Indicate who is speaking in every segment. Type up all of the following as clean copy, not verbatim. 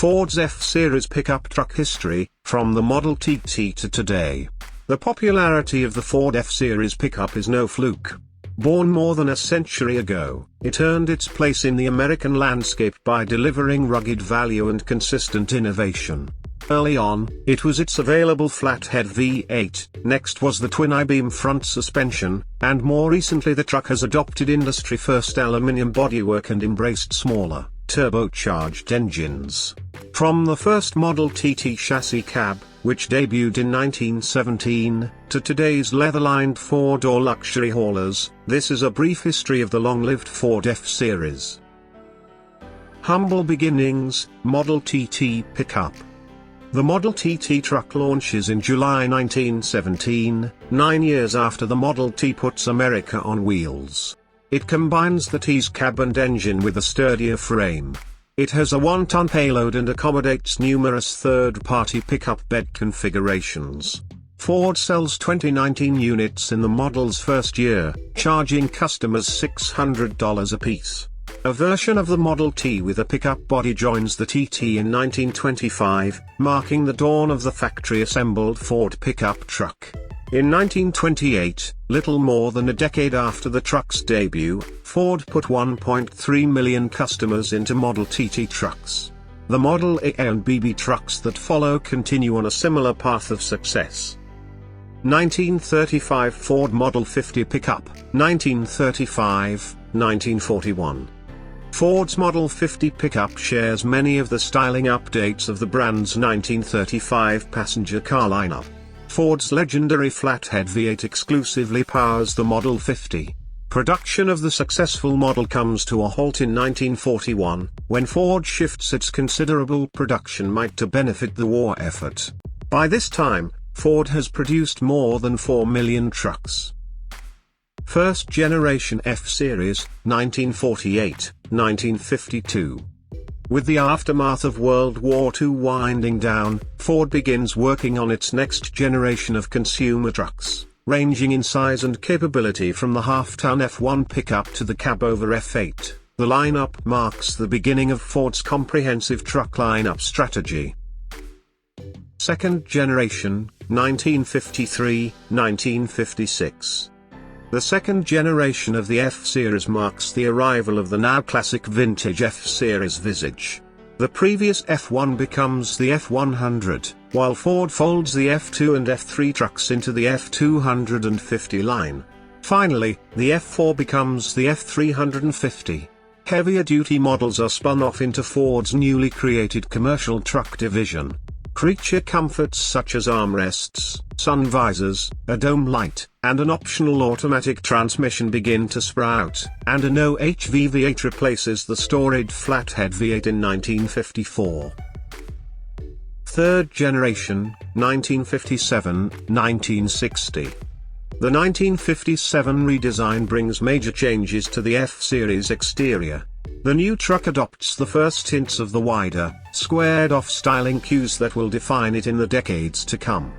Speaker 1: Ford's F-Series pickup truck history, from the Model TT to today. The popularity of the Ford F-Series pickup is no fluke. Born more than a century ago, it earned its place in the American landscape by delivering rugged value and consistent innovation. Early on, it was its available flathead V8, next was the twin I-beam front suspension, and more recently the truck has adopted industry-first aluminium bodywork and embraced smaller, turbocharged engines. From the first Model TT chassis cab, which debuted in 1917, to today's leather-lined four-door luxury haulers, this is a brief history of the long-lived Ford F-Series. Humble beginnings, Model TT pickup. The Model TT truck launches in July 1917, 9 years after the Model T puts America on wheels. It combines the T's cab and engine with a sturdier frame. It has a 1-ton payload and accommodates numerous third-party pickup bed configurations. Ford sells 2019 units in the model's first year, charging customers $600 apiece. A version of the Model T with a pickup body joins the TT in 1925, marking the dawn of the factory-assembled Ford pickup truck. In 1928, little more than a decade after the truck's debut, Ford put 1.3 million customers into Model TT trucks. The Model A and BB trucks that follow continue on a similar path of success. 1935 Ford Model 50 pickup, 1935-1941. Ford's Model 50 pickup shares many of the styling updates of the brand's 1935 passenger car lineup. Ford's legendary flathead V8 exclusively powers the Model 50. Production of the successful model comes to a halt in 1941, when Ford shifts its considerable production might to benefit the war effort. By this time, Ford has produced more than 4 million trucks. First generation F-Series, 1948-1952. With the aftermath of World War II winding down, Ford begins working on its next generation of consumer trucks, ranging in size and capability from the half-ton F1 pickup to the cab-over F8. The lineup marks the beginning of Ford's comprehensive truck lineup strategy. Second generation, 1953-1956. The second generation of the F-Series marks the arrival of the now classic vintage F-Series Visage. The previous F1 becomes the F100, while Ford folds the F2 and F3 trucks into the F250 line. Finally, the F4 becomes the F350. Heavier-duty models are spun off into Ford's newly created commercial truck division. Creature comforts such as armrests, sun visors, a dome light, and an optional automatic transmission begin to sprout, and a no-HV V8 replaces the storied flathead V8 in 1954. Third generation, 1957-1960. The 1957 redesign brings major changes to the F-Series exterior. The new truck adopts the first hints of the wider, squared-off styling cues that will define it in the decades to come.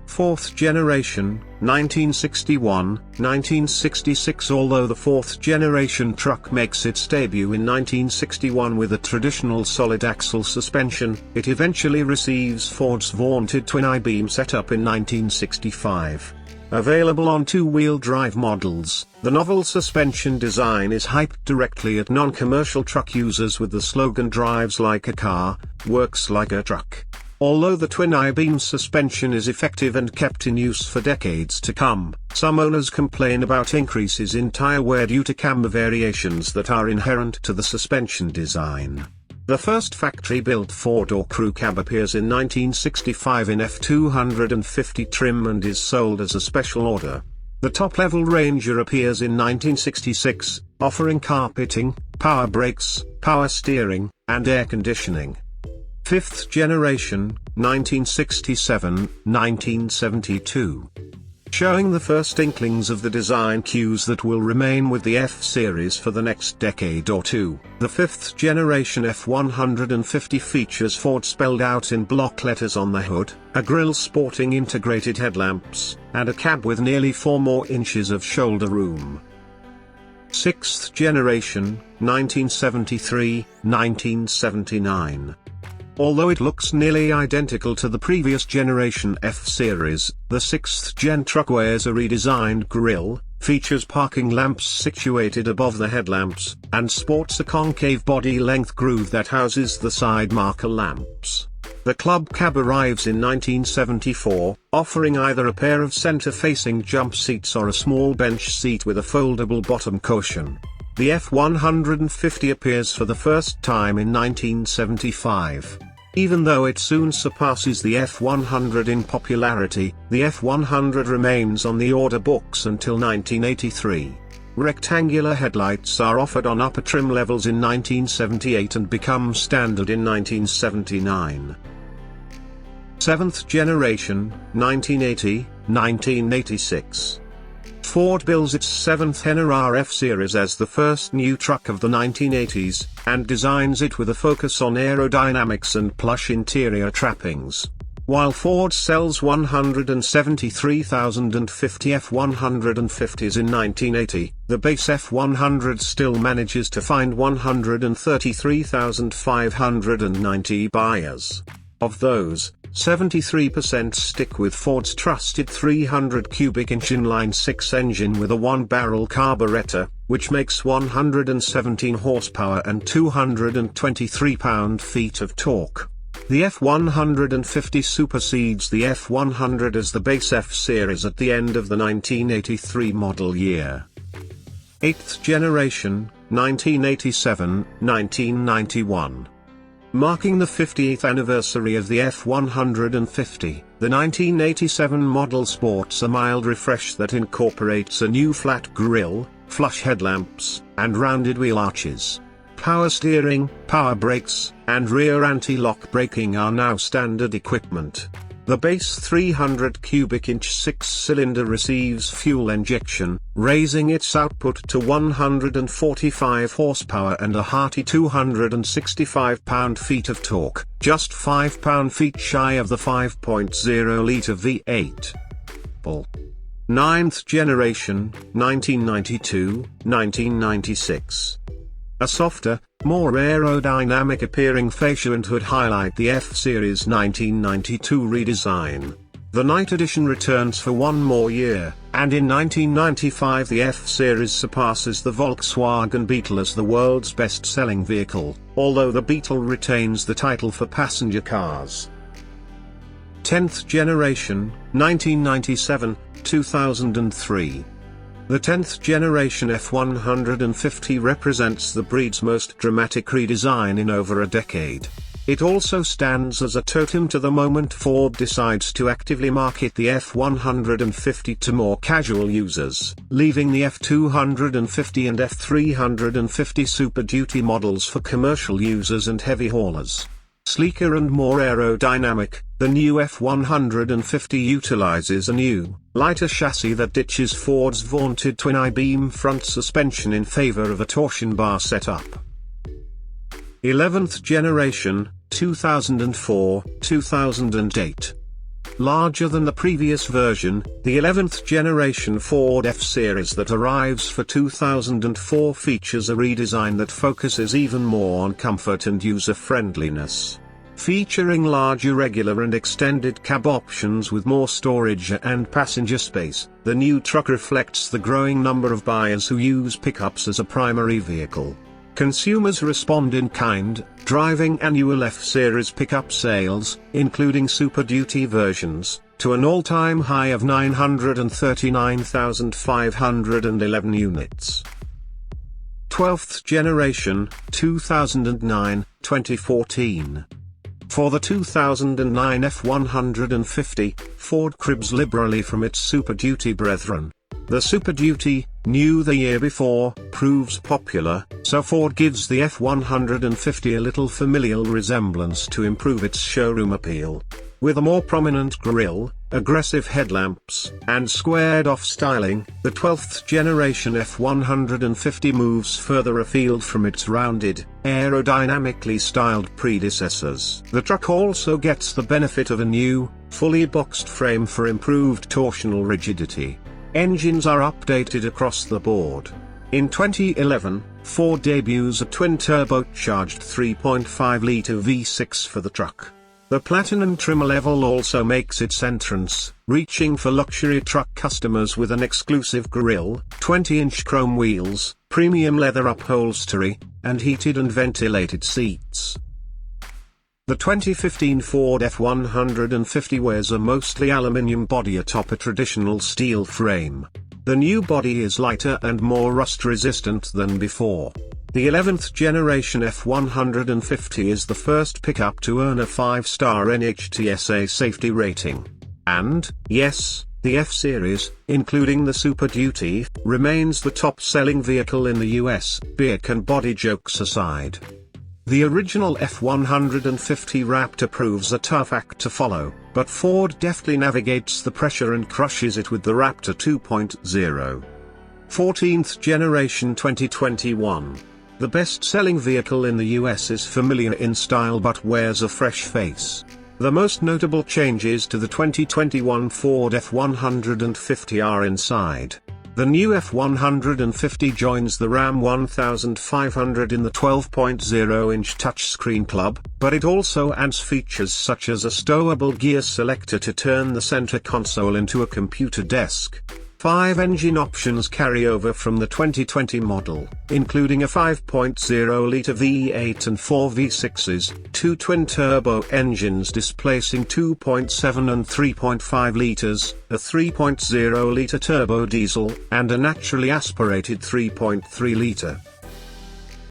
Speaker 1: Fourth generation, 1961-1966. Although the fourth generation truck makes its debut in 1961 with a traditional solid-axle suspension, it eventually receives Ford's vaunted twin I-beam setup in 1965. Available on two-wheel drive models, the novel suspension design is hyped directly at non-commercial truck users with the slogan "Drives like a car, works like a truck." Although the twin I-beam suspension is effective and kept in use for decades to come, some owners complain about increases in tire wear due to camber variations that are inherent to the suspension design. The first factory-built four-door crew cab appears in 1965 in F250 trim and is sold as a special order. The top-level Ranger appears in 1966, offering carpeting, power brakes, power steering, and air conditioning. Fifth generation, 1967-1972. Showing the first inklings of the design cues that will remain with the F-Series for the next decade or two. The fifth generation F150 features Ford spelled out in block letters on the hood, a grille sporting integrated headlamps, and a cab with nearly 4 more inches of shoulder room. 6th generation, 1973-1979. Although it looks nearly identical to the previous generation F-Series, the 6th gen truck wears a redesigned grille, features parking lamps situated above the headlamps, and sports a concave body-length groove that houses the side marker lamps. The Club Cab arrives in 1974, offering either a pair of center-facing jump seats or a small bench seat with a foldable bottom cushion. The F-150 appears for the first time in 1975. Even though it soon surpasses the F-100 in popularity, the F-100 remains on the order books until 1983. Rectangular headlights are offered on upper trim levels in 1978 and become standard in 1979. 7th generation, 1980-1986. Ford builds its 7th NRR F-Series as the first new truck of the 1980s, and designs it with a focus on aerodynamics and plush interior trappings. While Ford sells 173,050 F-150s in 1980, the base F-100 still manages to find 133,590 buyers. Of those, 73% stick with Ford's trusted 300 cubic inch inline-six engine with a one-barrel carburetor, which makes 117 horsepower and 223 pound-feet of torque. The F-150 supersedes the F-100 as the base F-Series at the end of the 1983 model year. 8th generation, 1987-1991. Marking the 50th anniversary of the F-150, the 1987 model sports a mild refresh that incorporates a new flat grille, flush headlamps, and rounded wheel arches. Power steering, power brakes, and rear anti-lock braking are now standard equipment. The base 300 cubic inch six-cylinder receives fuel injection, raising its output to 145 horsepower and a hearty 265 pound-feet of torque, just 5 pound-feet shy of the 5.0-litre V8. 9th generation, 1992-1996. A softer, more aerodynamic appearing fascia and hood highlight the F-Series 1992 redesign. The Night Edition returns for one more year, and in 1995 the F-Series surpasses the Volkswagen Beetle as the world's best-selling vehicle, although the Beetle retains the title for passenger cars. 10th generation, 1997-2003. The 10th generation F-150 represents the breed's most dramatic redesign in over a decade. It also stands as a totem to the moment Ford decides to actively market the F-150 to more casual users, leaving the F-250 and F-350 Super Duty models for commercial users and heavy haulers. Sleeker and more aerodynamic, the new F-150 utilizes a new, lighter chassis that ditches Ford's vaunted twin I-beam front suspension in favor of a torsion bar setup. 11th generation, 2004-2008. Larger than the previous version, the 11th generation Ford F-Series that arrives for 2004 features a redesign that focuses even more on comfort and user-friendliness. Featuring large irregular and extended cab options with more storage and passenger space, the new truck reflects the growing number of buyers who use pickups as a primary vehicle. Consumers respond in kind, driving annual F-Series pickup sales, including Super Duty versions, to an all-time high of 939,511 units. 12th generation, 2009-2014. For the 2009 F-150, Ford cribs liberally from its Super Duty brethren. The Super Duty, new the year before, proves popular, so Ford gives the F-150 a little familial resemblance to improve its showroom appeal. With a more prominent grille, aggressive headlamps, and squared-off styling, the 12th generation F-150 moves further afield from its rounded, aerodynamically styled predecessors. The truck also gets the benefit of a new, fully boxed frame for improved torsional rigidity. Engines are updated across the board. In 2011, Ford debuts a twin-turbocharged 3.5-litre V6 for the truck. The Platinum trim level also makes its entrance, reaching for luxury truck customers with an exclusive grille, 20-inch chrome wheels, premium leather upholstery, and heated and ventilated seats. The 2015 Ford F-150 wears a mostly aluminium body atop a traditional steel frame. The new body is lighter and more rust-resistant than before. The 11th generation F-150 is the first pickup to earn a 5-star NHTSA safety rating. And, yes, the F-Series, including the Super Duty, remains the top-selling vehicle in the US, beer and body jokes aside. The original F-150 Raptor proves a tough act to follow, but Ford deftly navigates the pressure and crushes it with the Raptor 2.0. 14th generation 2021. The best-selling vehicle in the US is familiar in style but wears a fresh face. The most notable changes to the 2021 Ford F-150 are inside. The new F-150 joins the Ram 1500 in the 12.0-inch touchscreen club, but it also adds features such as a stowable gear selector to turn the center console into a computer desk. 5 engine options carry over from the 2020 model, including a 5.0-litre V8 and 4 V6s, 2 twin-turbo engines displacing 2.7 and 3.5 litres, a 3.0-litre turbo diesel, and a naturally aspirated 3.3-litre.